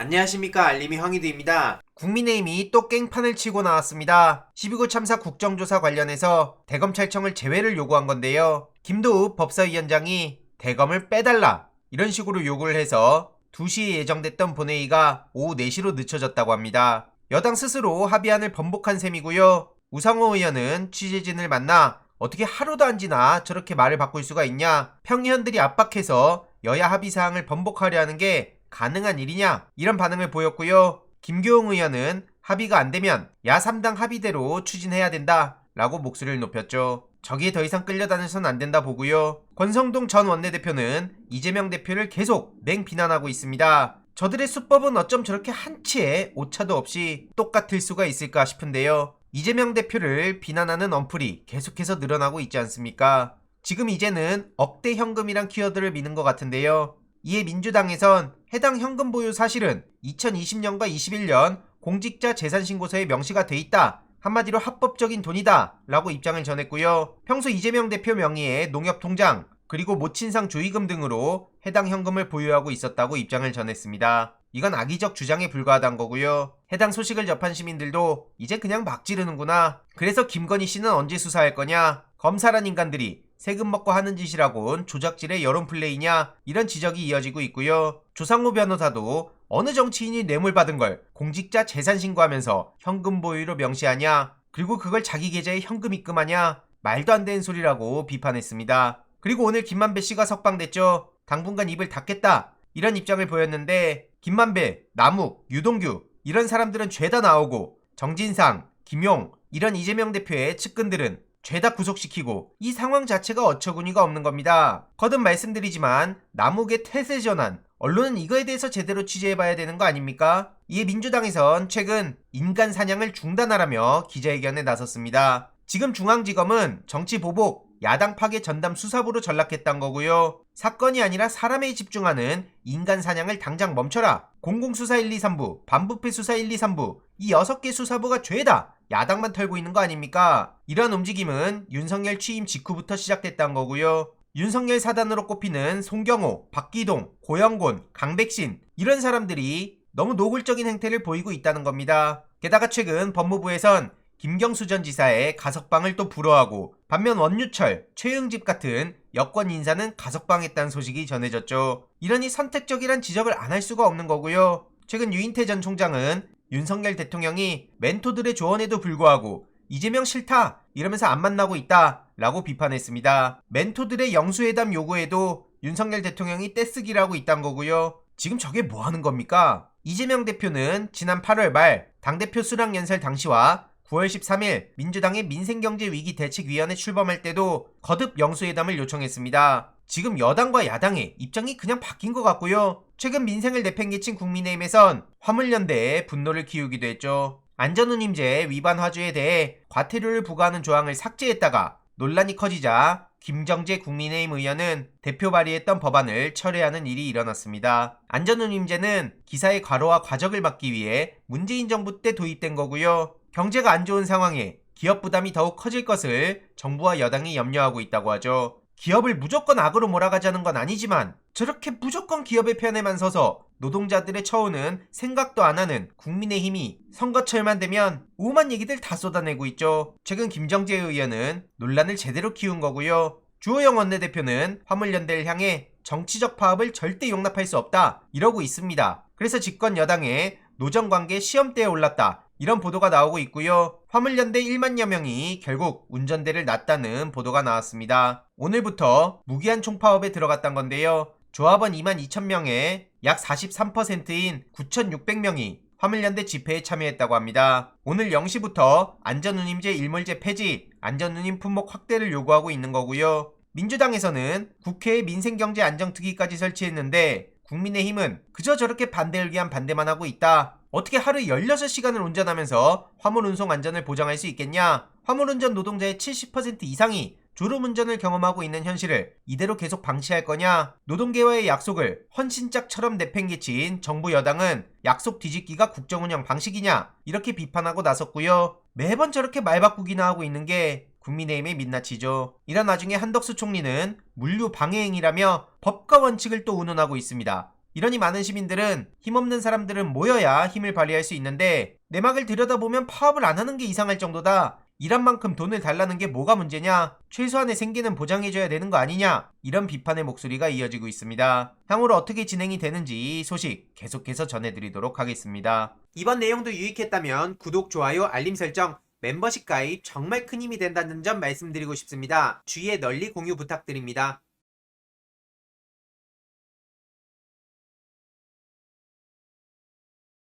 안녕하십니까, 알림이 황희두입니다. 국민의힘이 또 깽판을 치고 나왔습니다. 12구 참사 국정조사 관련해서 대검찰청을 제외를 요구한 건데요. 김도읍 법사위원장이 대검을 빼달라 이런 식으로 요구를 해서 2시에 예정됐던 본회의가 오후 4시로 늦춰졌다고 합니다. 여당 스스로 합의안을 번복한 셈이고요. 우상호 의원은 취재진을 만나 어떻게 하루도 안 지나 저렇게 말을 바꿀 수가 있냐, 평의원들이 압박해서 여야 합의사항을 번복하려 하는 게 가능한 일이냐, 이런 반응을 보였고요. 김교웅 의원은 합의가 안되면 야 3당 합의대로 추진해야 된다 라고 목소리를 높였죠. 저기에 더 이상 끌려다녀선 안된다 보고요. 권성동 전 원내대표는 이재명 대표를 계속 맹비난하고 있습니다. 저들의 수법은 어쩜 저렇게 한치의 오차도 없이 똑같을 수가 있을까 싶은데요. 이재명 대표를 비난하는 언플이 계속해서 늘어나고 있지 않습니까? 지금 이제는 억대 현금이란 키워드를 미는 것 같은데요. 이에 민주당에선 해당 현금 보유 사실은 2020년과 21년 공직자 재산신고서에 명시가 돼 있다, 한마디로 합법적인 돈이다 라고 입장을 전했고요. 평소 이재명 대표 명의의 농협통장 그리고 모친상 조의금 등으로 해당 현금을 보유하고 있었다고 입장을 전했습니다. 이건 악의적 주장에 불과하다는 거고요. 해당 소식을 접한 시민들도 이제 그냥 막 지르는구나, 그래서 김건희 씨는 언제 수사할 거냐, 검사란 인간들이 세금 먹고 하는 짓이라곤 조작질의 여론 플레이냐, 이런 지적이 이어지고 있고요. 조상우 변호사도 어느 정치인이 뇌물 받은 걸 공직자 재산 신고하면서 현금 보유로 명시하냐, 그리고 그걸 자기 계좌에 현금 입금하냐, 말도 안 되는 소리라고 비판했습니다. 그리고 오늘 김만배 씨가 석방됐죠. 당분간 입을 닫겠다 이런 입장을 보였는데, 김만배, 남욱, 유동규 이런 사람들은 죄다 나오고 정진상, 김용 이런 이재명 대표의 측근들은 죄다 구속시키고 이 상황 자체가 어처구니가 없는 겁니다. 거듭 말씀드리지만 남욱의 태세 전환, 언론은 이거에 대해서 제대로 취재해봐야 되는 거 아닙니까? 이에 민주당에선 최근 인간 사냥을 중단하라며 기자회견에 나섰습니다. 지금 중앙지검은 정치보복, 야당 파괴 전담 수사부로 전락했단 거고요. 사건이 아니라 사람에 집중하는 인간 사냥을 당장 멈춰라. 공공수사 1, 2, 3부, 반부패 수사 1, 2, 3부, 이 6개 수사부가 죄다 야당만 털고 있는 거 아닙니까? 이런 움직임은 윤석열 취임 직후부터 시작됐단 거고요. 윤석열 사단으로 꼽히는 송경호, 박기동, 고영곤, 강백신 이런 사람들이 너무 노골적인 행태를 보이고 있다는 겁니다. 게다가 최근 법무부에선 김경수 전 지사의 가석방을 또 불허하고, 반면 원유철, 최응집 같은 여권 인사는 가석방했다는 소식이 전해졌죠. 이러니 선택적이란 지적을 안 할 수가 없는 거고요. 최근 유인태 전 총장은 윤석열 대통령이 멘토들의 조언에도 불구하고 이재명 싫다 이러면서 안 만나고 있다 라고 비판했습니다. 멘토들의 영수회담 요구에도 윤석열 대통령이 떼쓰기라고 있단 거고요. 지금 저게 뭐 하는 겁니까? 이재명 대표는 지난 8월 말 당대표 수락연설 당시와 9월 13일 민주당의 민생경제위기대책위원회 출범할 때도 거듭 영수회담을 요청했습니다. 지금 여당과 야당의 입장이 그냥 바뀐 것 같고요. 최근 민생을 내팽개친 국민의힘에선 화물연대에 분노를 키우기도 했죠. 안전운임제 위반 화주에 대해 과태료를 부과하는 조항을 삭제했다가 논란이 커지자 김정재 국민의힘 의원은 대표 발의했던 법안을 철회하는 일이 일어났습니다. 안전운임제는 기사의 과로와 과적을 막기 위해 문재인 정부 때 도입된 거고요. 경제가 안 좋은 상황에 기업 부담이 더욱 커질 것을 정부와 여당이 염려하고 있다고 하죠. 기업을 무조건 악으로 몰아가자는 건 아니지만 저렇게 무조건 기업의 편에만 서서 노동자들의 처우는 생각도 안 하는 국민의힘이 선거철만 되면 오만 얘기들 다 쏟아내고 있죠. 최근 김정재 의원은 논란을 제대로 키운 거고요. 주호영 원내대표는 화물연대를 향해 정치적 파업을 절대 용납할 수 없다 이러고 있습니다. 그래서 집권 여당의 노정관계 시험대에 올랐다 이런 보도가 나오고 있고요. 화물연대 1만여 명이 결국 운전대를 놨다는 보도가 나왔습니다. 오늘부터 무기한 총파업에 들어갔단 건데요. 조합원 22,000명에 약 43%인 9,600명이 화물연대 집회에 참여했다고 합니다. 오늘 0시부터 안전운임제 일몰제 폐지, 안전운임 품목 확대를 요구하고 있는 거고요. 민주당에서는 국회에 민생경제 안정특위까지 설치했는데 국민의힘은 그저 저렇게 반대를 위한 반대만 하고 있다. 어떻게 하루에 16시간을 운전하면서 화물운송 안전을 보장할 수 있겠냐? 화물운전 노동자의 70% 이상이 졸음운전을 경험하고 있는 현실을 이대로 계속 방치할 거냐? 노동계와의 약속을 헌신짝처럼 내팽개친 정부 여당은 약속 뒤집기가 국정운영 방식이냐? 이렇게 비판하고 나섰고요. 매번 저렇게 말 바꾸기나 하고 있는 게 국민의힘의 민낯이죠. 이런 와중에 한덕수 총리는 물류 방해행위라며 법과 원칙을 또 운운하고 있습니다. 이러니 많은 시민들은 힘없는 사람들은 모여야 힘을 발휘할 수 있는데 내막을 들여다보면 파업을 안 하는 게 이상할 정도다. 일한 만큼 돈을 달라는 게 뭐가 문제냐? 최소한의 생계는 보장해줘야 되는 거 아니냐? 이런 비판의 목소리가 이어지고 있습니다. 향후로 어떻게 진행이 되는지 소식 계속해서 전해드리도록 하겠습니다. 이번 내용도 유익했다면 구독, 좋아요, 알림 설정, 멤버십 가입 정말 큰 힘이 된다는 점 말씀드리고 싶습니다. 주위에 널리 공유 부탁드립니다.